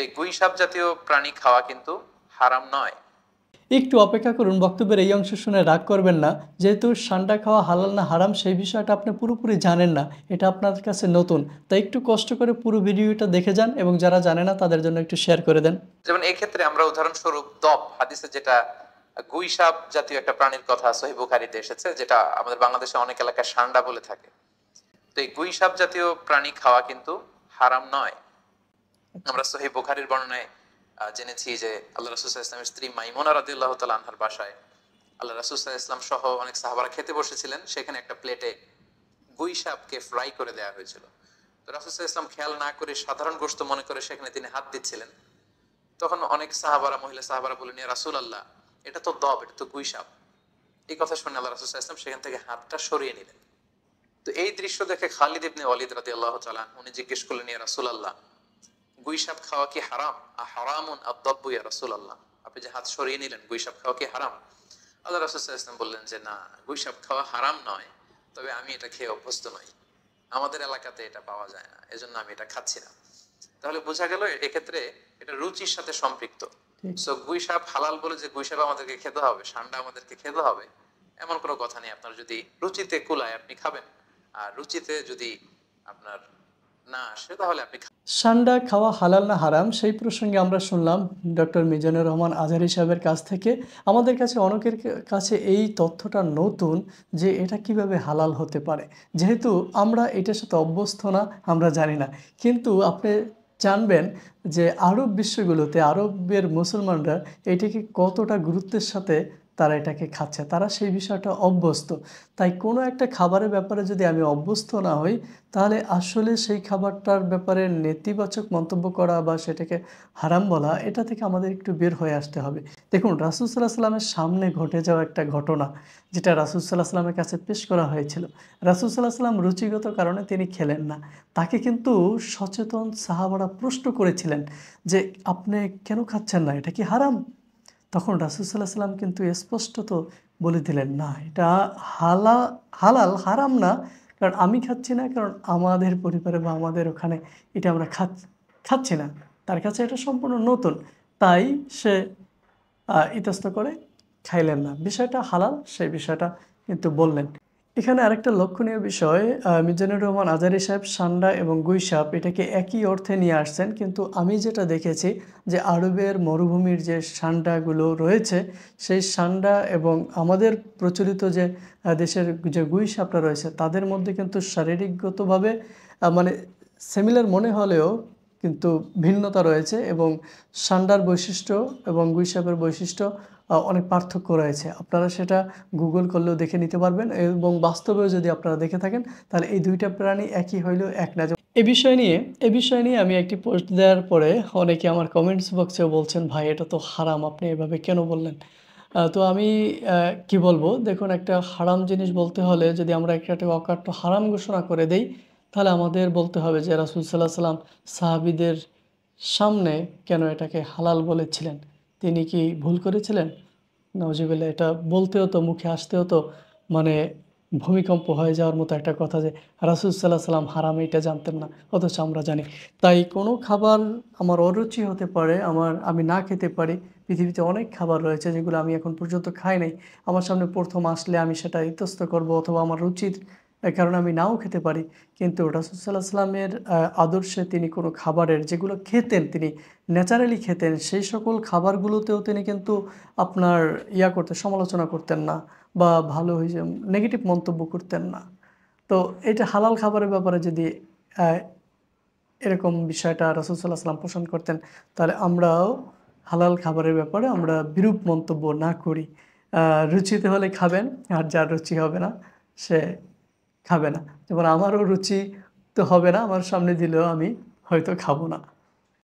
এই গুই সাপ জাতীয় প্রাণী খাওয়া কিন্তু হারাম নয়। একটু অপেক্ষা করুন, বক্তব্যের এই অংশ শুনে রাগ করবেন না। যেহেতু সান্ডা খাওয়া হালাল না হারাম সেই বিষয়টা আপনি পুরোপুরি জানেন না, এটা আপনার কাছে নতুন, তাই একটু কষ্ট করে পুরো ভিডিওটা দেখে যান এবং যারা জানে না তাদের জন্য একটু শেয়ার করে দেন। যেমন এই ক্ষেত্রে আমরা উদাহরণস্বরূপ দব হাদিসে যেটা গুই সাপ জাতীয় একটা প্রাণীর কথা সহিহ বুখারীতে এসেছে, যেটা আমাদের বাংলাদেশে অনেক এলাকায় সান্ডা বলে থাকে। তো এই গুই সাপ জাতীয় প্রাণী খাওয়া কিন্তু হারাম নয়। আমরা সহিহ বুখারীর বর্ণনায় জেনেছি যে আল্লাহ রাসূল সাল্লাল্লাহু আলাইহি ওয়াসাল্লামের স্ত্রী মাইমুনা রাদিয়াল্লাহু তাআলা আনহার বাসায় আল্লাহ রাসূল সাল্লাল্লাহু আলাইহি ওয়াসাল্লাম সহ অনেক সাহাবারা খেতে বসেছিলেন। সেখানে একটা প্লেটে গুই সাপকে ফ্রাই করে দেওয়া হয়েছিল। তো রাসূল সাল্লাল্লাহু আলাইহি ওয়াসাল্লাম খেয়াল না করে সাধারণ গোশত মনে করে সেখানে তিনি হাত দিচ্ছিলেন। তখন অনেক সাহাবারা, মহিলা সাহাবারা বললেন, ইয়া রাসূলুল্লাহ, এটা তো দব, এটা তো গুই সাপ। এই কথা শুনে আল্লাহ রাসূল সাল্লাল্লাহু আলাইহি ওয়াসাল্লাম সেখান থেকে হাতটা সরিয়ে নিলেন। তো এই দৃশ্য দেখে খালিদ ইবনে ওয়ালিদ রাদিয়াল্লাহু তাআলা উনি জিজ্ঞেস করলেন, ইয়া রাসূলুল্লাহ, গুই সাপ খাওয়া কি হারাম? হারামুন আদ-দাব্বু ইয়া রাসূলুল্লাহ, আপনি যে হাত সরিয়ে নিলেন, গুই সাপ খাওয়া কি হারাম? আল্লাহ রাসূল সাল্লাল্লাহু আলাইহি ওয়াসাল্লাম বললেন যে না, গুই সাপ খাওয়া হারাম নয়, তবে আমি এটা খেয়ে অভ্যস্ত নই, আমাদের এলাকাতে এটা পাওয়া যায় না, এজন্য আমি এটা খাচ্ছি না। তাহলে বোঝা গেল এক্ষেত্রে এটা রুচির সাথে সম্পৃক্ত। সো গুই সাপ হালাল বলে যে গুই সাপ আমাদেরকে খেতে হবে, সান্ডা আমাদেরকে খেতে হবে, এমন কোনো কথা নেই। আপনার যদি রুচিতে কুলায় আপনি খাবেন, আর রুচিতে যদি আপনার না আসে তাহলে আপনি সান্ডা খাওয়া হালাল না হারাম সেই প্রসঙ্গে আমরা শুনলাম ডক্টর মিজানুর রহমান আজহারী সাহেবের কাছ থেকে। আমাদের কাছে অনেকের কাছে এই তথ্যটা নতুন যে এটা কিভাবে হালাল হতে পারে, যেহেতু আমরা এটার সাথে অভ্যস্ত না, আমরা জানি না। কিন্তু আপনি জানবেন যে আরব বিশ্বগুলোতে আরবের মুসলমানরা এটাকে কতটা গুরুত্বের সাথে তারা এটাকে খাচ্ছে, তারা সেই বিষয়টা অভ্যস্ত। তাই কোনো একটা খাবারের ব্যাপারে যদি আমি অভ্যস্ত না হই, তাহলে আসলে সেই খাবারটার ব্যাপারে নেতিবাচক মন্তব্য করা বা সেটাকে হারাম বলা, এটা থেকে আমাদের একটু বের হয়ে আসতে হবে। দেখুন, রাসূল সাল্লাল্লাহু আলাইহি সাল্লামের সামনে ঘটে যাওয়া একটা ঘটনা, যেটা রাসূল সাল্লাল্লাহু আলাইহি সাল্লামের কাছে পেশ করা হয়েছিল। রাসূল সাল্লাল্লাহু আলাইহি সাল্লাম রুচিগত কারণে তিনি খেলেন না। তাকে কিন্তু সচেতন সাহাবারা প্রশ্ন করেছিলেন যে, "আপনি কেন খাচ্ছেন না? এটা কি হারাম?" তখন রাসূল সাল্লাল্লাহু আলাইহি সাল্লাম কিন্তু স্পষ্টত বলে দিলেন, "না, এটা হালাল, হারাম না। কারণ আমি খাচ্ছি না, কারণ আমাদের পরিবারে বা আমাদের ওখানে এটা আমরা খাচ্ছি না। তার কাছে এটা সম্পূর্ণ নতুন।" তাই সে ইতস্ত করে খাইলেন না। বিষয়টা হালাল, সেই বিষয়টা কিন্তু বললেন। এখানে আরেকটা লক্ষণীয় বিষয়, মিজানুর রহমান আজহারী সাহেব সান্ডা এবং গুই সাপ এটাকে একই অর্থে নিয়ে আসছেন। কিন্তু আমি যেটা দেখেছি যে আরবের মরুভূমির যে সান্ডাগুলো রয়েছে, সেই সান্ডা এবং আমাদের প্রচলিত যে দেশের যে গুই সাপটা রয়েছে, তাদের মধ্যে কিন্তু শারীরিকগতভাবে মানে সিমিলার মনে হলেও কিন্তু ভিন্নতা রয়েছে, এবং সান্ডার বৈশিষ্ট্য এবং গুই সাপের বৈশিষ্ট্য অনেক পার্থক্য রয়েছে। আপনারা সেটা গুগল করলেও দেখে নিতে পারবেন, এবং বাস্তবেও যদি আপনারা দেখে থাকেন তাহলে এই দুইটা প্রাণী একই হইলেও এক না। এ বিষয় নিয়ে আমি একটি পোস্ট দেওয়ার পরে অনেকে আমার কমেন্টস বক্সেও বলছেন, "ভাই, এটা তো হারাম, আপনি এভাবে কেন বললেন?" তো আমি কি বলবো, দেখুন, একটা হারাম জিনিস বলতে হলে যদি আমরা একটা অকাট্য হারাম ঘোষণা করে দেই, তাহলে আমাদের বলতে হবে যে রাসূল সাল্লাল্লাহু আলাইহি সাল্লাম সাহাবীদের সামনে কেন এটাকে হালাল বলেছিলেন? তিনি কি ভুল করেছিলেন? নাউজুবিল্লাহ, এটা বলতেও তো, মুখে আসতেও তো মানে ভূমিকম্প হয়ে যাওয়ার মতো একটা কথা যে রাসূল সাল্লাল্লাহু আলাইহি সাল্লাম হারাম এটা জানতেন না, অথচ আমরা জানি। তাই কোনো খাবার আমার অরুচি হতে পারে, আমি না খেতে পারি। পৃথিবীতে অনেক খাবার রয়েছে যেগুলো আমি এখন পর্যন্ত খাই নাই। আমার সামনে প্রথম আসলে আমি সেটা ইতস্ত করব, অথবা আমার রুচির কারণে আমি নাও খেতে পারি। কিন্তু রাসূল সাল্লাল্লাহু আলাইহি সাল্লামের আদর্শে তিনি কোনো খাবারের যেগুলো খেতেন, তিনি ন্যাচারালি খেতেন, সেই সকল খাবারগুলোতেও তিনি কিন্তু আপনার করতেন, সমালোচনা করতেন না, বা ভালো হইছে নেগেটিভ মন্তব্য করতেন না। তো এটা হালাল খাবারের ব্যাপারে যদি আ এরকম বিষয়টা রাসূল সাল্লাল্লাহু আলাইহি সাল্লাম পোষণ করতেন, তাহলে আমরাও হালাল খাবারের ব্যাপারে আমরা বিরূপ মন্তব্য না করি। আ রুচিতে হলে খাবেন, আর যার রুচি হবে না সে খাবে না। যেমন আমারও রুচি তো হবে না, আমার সামনে দিলেও আমি হয়তো খাবো না।